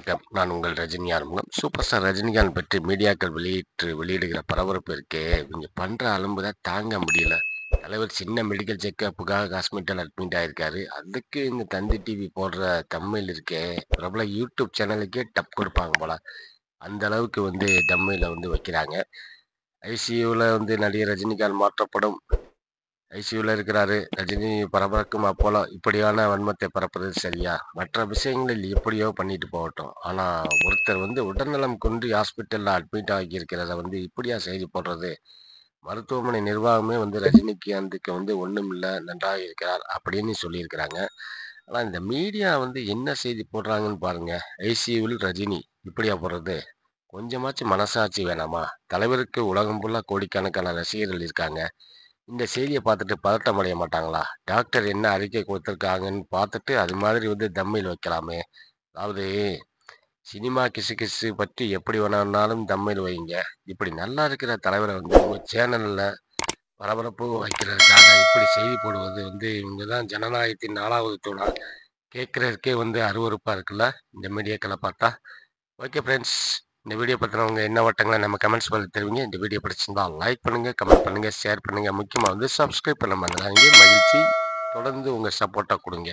வணக்கம். நான் உங்கள் ரஜினி ஆறுமுகம். சூப்பர் ஸ்டார் ரஜினிகாந்த் பற்றி மீடியாக்கள் வெளியிடுகிற பரபரப்பு இருக்கே, இவங்க பண்ற அலும்பு தான் தாங்க முடியல. தலைவர் சின்ன மெடிக்கல் செக்கப்புக்காக ஹாஸ்பிட்டல் அட்மிட் ஆயிருக்காரு. அதுக்கு இந்த தந்தி டிவி போடுற தம்மையில் இருக்கே, பிரபல யூடியூப் சேனலுக்கே டப் கொடுப்பாங்க போல. அந்த அளவுக்கு தம்மையில வைக்கிறாங்க. ஐசியூல நடிகர் ரஜினிகாந்த் மாற்றப்படும். ஐசியூல இருக்கிறாரு. ரஜினி பரபரக்கும் அப்போலோ இப்படியான வன்மத்தை பரப்புறது சரியா? மற்ற விஷயங்களில் எப்படியோ பண்ணிட்டு போகட்டும். ஆனா ஒருத்தர் உடல்நலம் கொண்டு ஹாஸ்பிட்டல்ல அட்மிட் ஆகியிருக்கிறத இப்படியா செய்தி போடுறது? மருத்துவமனை நிர்வாகமே ரஜினிகாந்துக்கு ஒண்ணும் இல்ல, நன்றாக இருக்கிறார் அப்படின்னு சொல்லியிருக்கிறாங்க. ஆனா இந்த மீடியா என்ன செய்தி போடுறாங்கன்னு பாருங்க. ஐசியூவில் ரஜினி இப்படியா போடுறது? கொஞ்சமாச்சும் மனசாட்சி வேணாமா? தலைவருக்கு உலகம் ஃபுல்லா கோடிக்கணக்கான ரசிகர்கள் இருக்காங்க. இந்த செய்திய பார்த்துட்டு பதட்டம் அடைய மாட்டாங்களா? டாக்டர் என்ன அறிக்கை குடுத்துருக்காங்கன்னு பார்த்துட்டு, அது மாதிரி தம்மில் வைக்கலாமே! அதாவது சினிமா கிசுகிசு பற்றி எப்படி வேணும்னாலும் தம்மில் வைங்க. இப்படி நல்லா இருக்கிற தலைவர உங்க சேனல்ல பரபரப்பு வைக்கிறதுக்காக இப்படி செய்தி போடுவது இவங்க தான் ஜனநாயகத்தின் 4வது தூணா? கேட்கறதுக்கே அருவருப்பா இருக்குல்ல, இந்த மீடியாக்கள பார்த்தா. Okay friends. இந்த வீடியோ பத்தின உங்க எண்ண ஓட்டங்கள நம்ம கமெண்ட்ஸ் பாக்ஸ்ல தெரிவிங்க. இந்த வீடியோ பிடிச்சிருந்தா லைக் பண்ணுங்க, கமெண்ட் பண்ணுங்க, ஷேர் பண்ணுங்க. முக்கியமா சப்ஸ்கிரைப் பண்ண மறந்துடாதீங்க. மகிழ்ச்சி. தொடர்ந்து உங்க சப்போர்ட்டா குடுங்க.